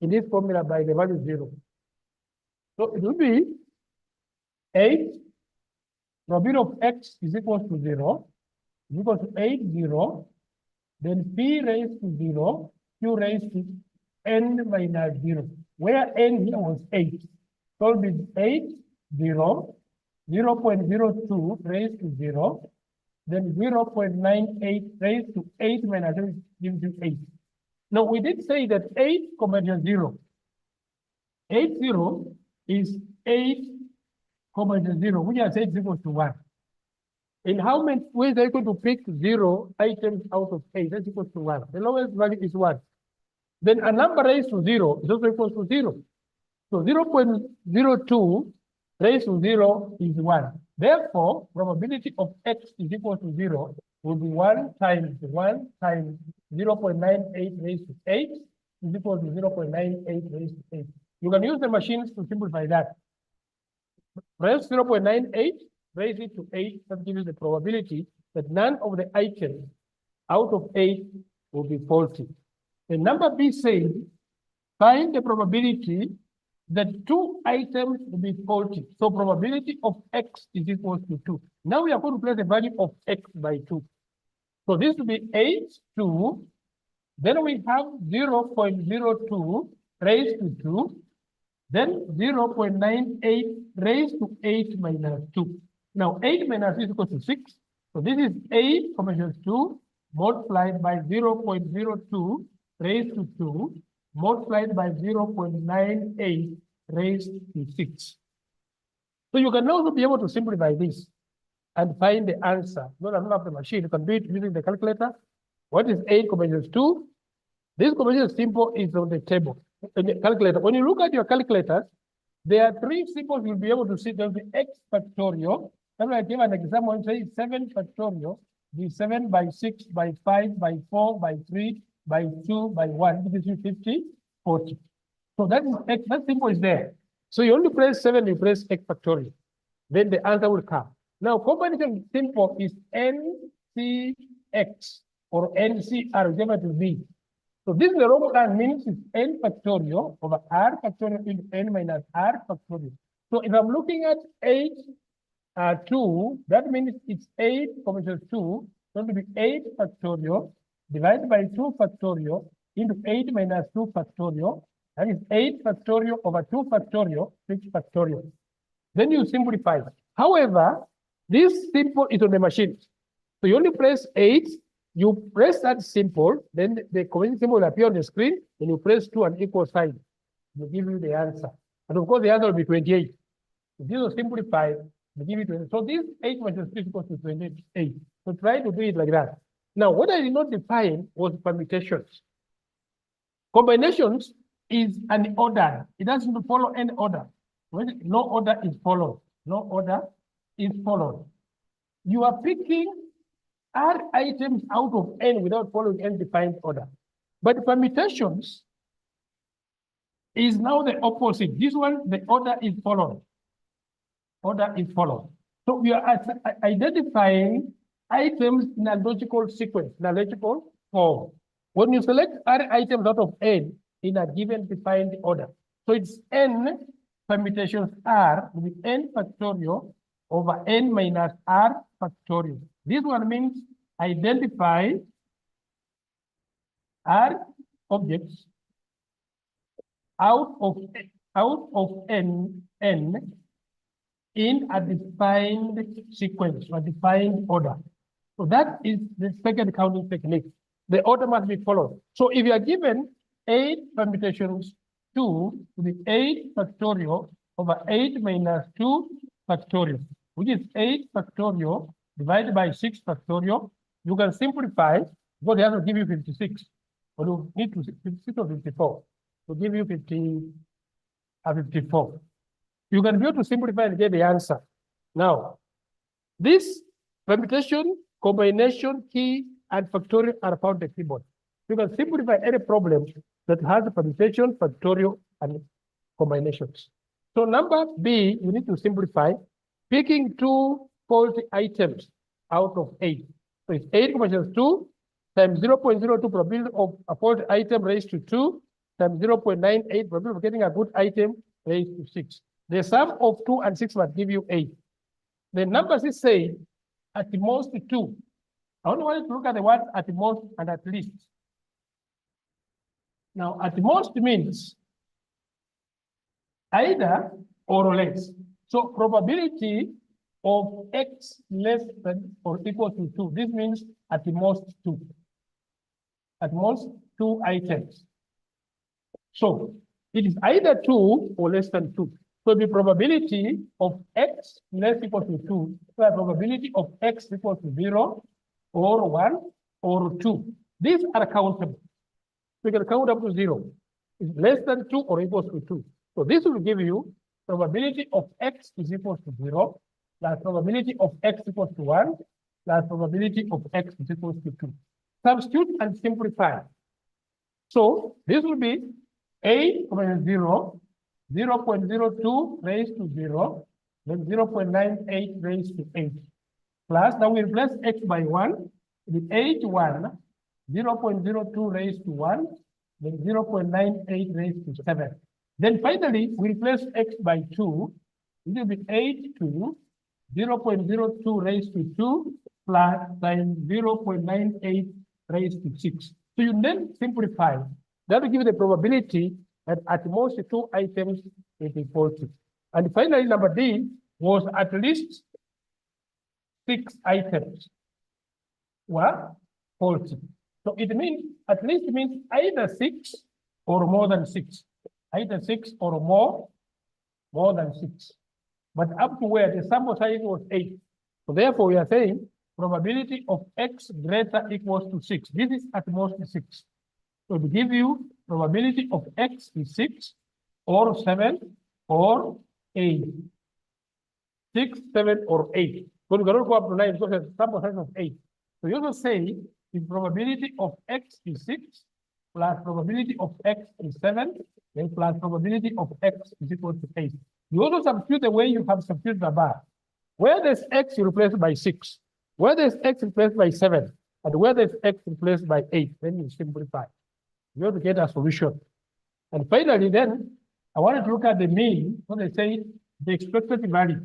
in this formula by the value 0. So it will be 8, probability of x is equal to 0, is equal to 8, 0, then p raised to 0, q raised to n minus 0, where n here was 8. So it is 8, 0, 0.02 raised to 0, then 0.98 raised to 8 minus 0 gives you 8. Now, we did say that 8, 0. 8, 0 is 8, 0, which I said is equal to 1. In how many ways are you going to pick 0 items out of 8? That's equal to 1. The lowest value is 1. Then a number raised to 0 is also equal to 0. So 0.02 raised to 0 is 1. Therefore, probability of x is equal to 0 will be 1 times 0.98 raised to 8 is equal to 0.98 raised to 8. You can use the machines to simplify that. Raise 0.98, raise it to 8, that gives you the probability that none of the items out of 8 will be faulty. The number B says, find the probability that 2 items will be faulty. So probability of x is equal to 2. Now we are going to place the value of x by 2. So this will be 8, 2. Then we have 0.02 raised to 2. Then 0.98 raised to 8 minus 2. Now 8 minus 2 is equal to 6. So this is 8, 2 multiplied by 0.02 raised to 2 multiplied by 0.98 raised to 6. So you can also be able to simplify this and find the answer. No, I'm not the machine. You can do it using the calculator. What is 8, 2? This combination symbol is on the table, in the calculator. When you look at your calculators, there are 3 symbols you'll be able to see. There's the x factorial. Then I give an example and say 7 factorial, the 7 by 6 by 5 by 4 by 3 by 2 by 1, gives you 50, 40. So that is x, that symbol is there. So you only press 7, you press x factorial. Then the answer will come. Now, combination symbol is NCX or NCR, whichever it will be. So this is the Roman means it's n factorial over r factorial into n minus r factorial. So if I'm looking at 8, 2, that means it's 8, 2, going to be 8 factorial divided by 2 factorial into 8 minus 2 factorial. That is 8 factorial over 2 factorial, 6 factorial. Then you simplify. However, this symbol is on the machine. So you only press 8, you press that symbol, then the combination symbol will appear on the screen, then you press 2 and equal sign. It will give you the answer. And of course, the answer will be 28. If this was simplified, we give you 20. So this 8 minus 3 equals to 28. So try to do it like that. Now, what I did not define was permutations. Combinations is an order. It doesn't follow any order. When no order is followed. No order is followed. You are picking R items out of N without following any defined order. But permutations is now the opposite. This one, the order is followed. Order is followed. So we are identifying items in a logical sequence, in a logical form. When you select R items out of N in a given defined order, so it's N permutations R with N factorial over N minus R factorial. This one means identify R objects out of N in a defined sequence or defined order. So that is the second counting technique. The order must be followed. So if you are given 8 permutations 2 to the 8 factorial over 8 minus 2 factorial, which is 8 factorial divided by 6 factorial, you can simplify, because they have to give you 56. Or you need to 56 or 54 to give you 54. You can be able to simplify and get the answer. Now, this permutation, combination, key, and factorial are found in the keyboard. You can simplify any problem that has a permutation, factorial, and combinations. So number B, you need to simplify, picking 2 faulty items out of 8. So it's 8 minus 2 times 0.02 probability of a faulty item raised to 2 times 0.98, probability of getting a good item raised to 6. The sum of 2 and 6 must give you 8. The numbers is saying at the most 2. I only want you to look at the words at the most and at least. Now, at the most means either or less. So probability of x less than or equal to 2. This means at the most 2. At most 2 items. So it is either 2 or less than 2. So the probability of x less equal to 2, so the probability of x equal to 0 or 1 or 2. These are countable. We can count up to 0. It's less than 2 or equals to 2. So this will give you probability of x is equal to 0 plus probability of x equals to 1 plus probability of x is equal to 2. Substitute and simplify. So this will be a minus 0, 0.02 raised to 0, then 0.98 raised to 8. Plus, now we replace x by 1, with 8, 1, 0.02 raised to 1, then 0.98 raised to 7. Then finally, we replace x by 2, it will be 8, 2, 0.02 raised to 2, plus times 0.98 raised to 6. So you then simplify. That will give you the probability that at most 2 items will be faulty. And finally, number D was at least 6 items were faulty. So it means, at least means either 6 or more than 6. Either 6 or more than 6. But up to where the sample size was 8. So therefore, we are saying probability of x greater equals to 6. This is at most 6. So to give you probability of x is 6 or 7 or 8. 6, 7, or 8. But we cannot go up to 9 because there's sample size of 8. So you also say the probability of x is 6 plus probability of x is 7, then plus probability of x is equal to 8. You also substitute the way you have substituted the bar. Where there's x, you replace by 6. Where there's x, replaced by 7. And where there's x, replaced by 8. Then you simplify. You have to get a solution. And finally, then, I wanted to look at the mean. So they say the expected value.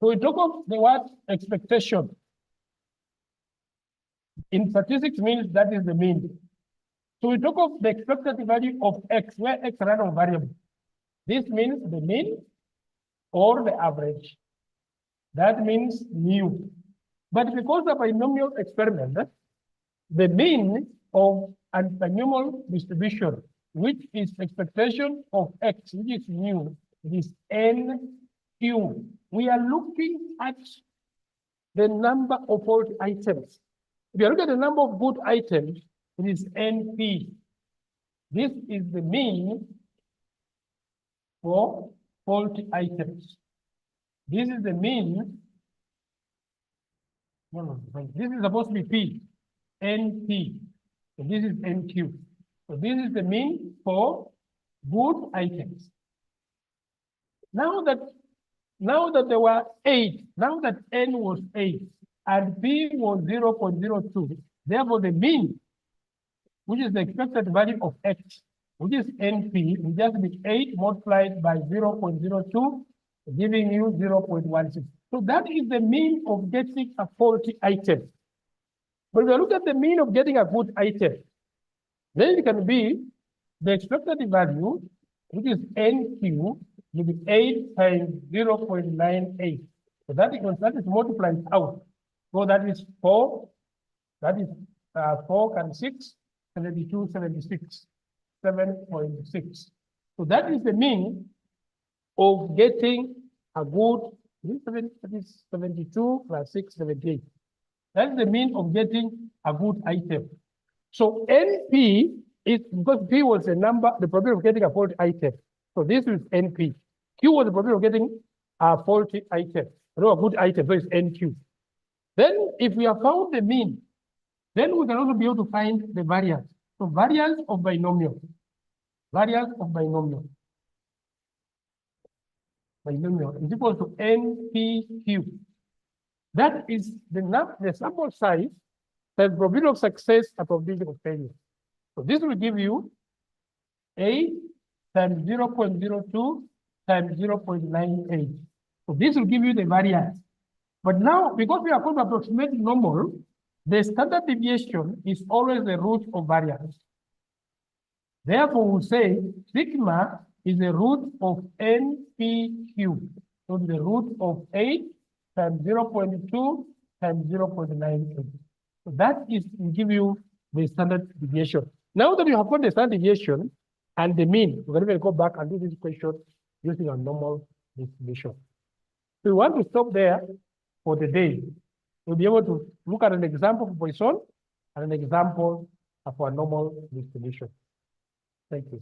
So we talk of the word expectation. In statistics means that is the mean. So we talk of the expected value of x, where x is a random variable. This means the mean or the average. That means mu. But because of a binomial experiment, the mean of a binomial distribution, which is expectation of x, which is mu, it is NQ. We are looking at the number of faulty items. If you look at the number of good items, it is NP. This is the mean for faulty items. This is the mean. This is supposed to be P, NP. So this is NQ. So this is the mean for good items. Now that there were 8, now that N was 8 and P was 0.02, therefore the mean, which is the expected value of X, which is NP, will just be 8 multiplied by 0.02, giving you 0.16. So that is the mean of getting a faulty item. But if you look at the mean of getting a good item, then it can be the expected value, which is NQ, will be 8 times 0.98. So that is multiplied out. So that is 4, that is 4 and 6, 72, 76, 7.6. So that is the mean of getting a good, that is 72 plus 6, 78. That's the mean of getting a good item. So NP is, because P was a number, the probability of getting a faulty item. So this is NP. Q was the probability of getting a faulty item, no, a good item, so it's NQ. Then if we have found the mean, then we can also be able to find the variance. So variance of binomial. Variance of binomial. Binomial is equal to NPQ. That is the sample size, the probability of success and probability of failure. So this will give you 8 times 0.02 times 0.98. So this will give you the variance. But now, because we are going to approximate normal, the standard deviation is always the root of variance. Therefore, we'll say sigma is the root of NP cubed. So the root of 8 times 0.2 times 0.98. So that is will give you the standard deviation. Now that you have got the standard deviation and the mean, we're going to go back and do this question using a normal distribution. So we want to stop there for the day. We'll be able to look at an example for Poisson and an example of our normal distribution. Thank you.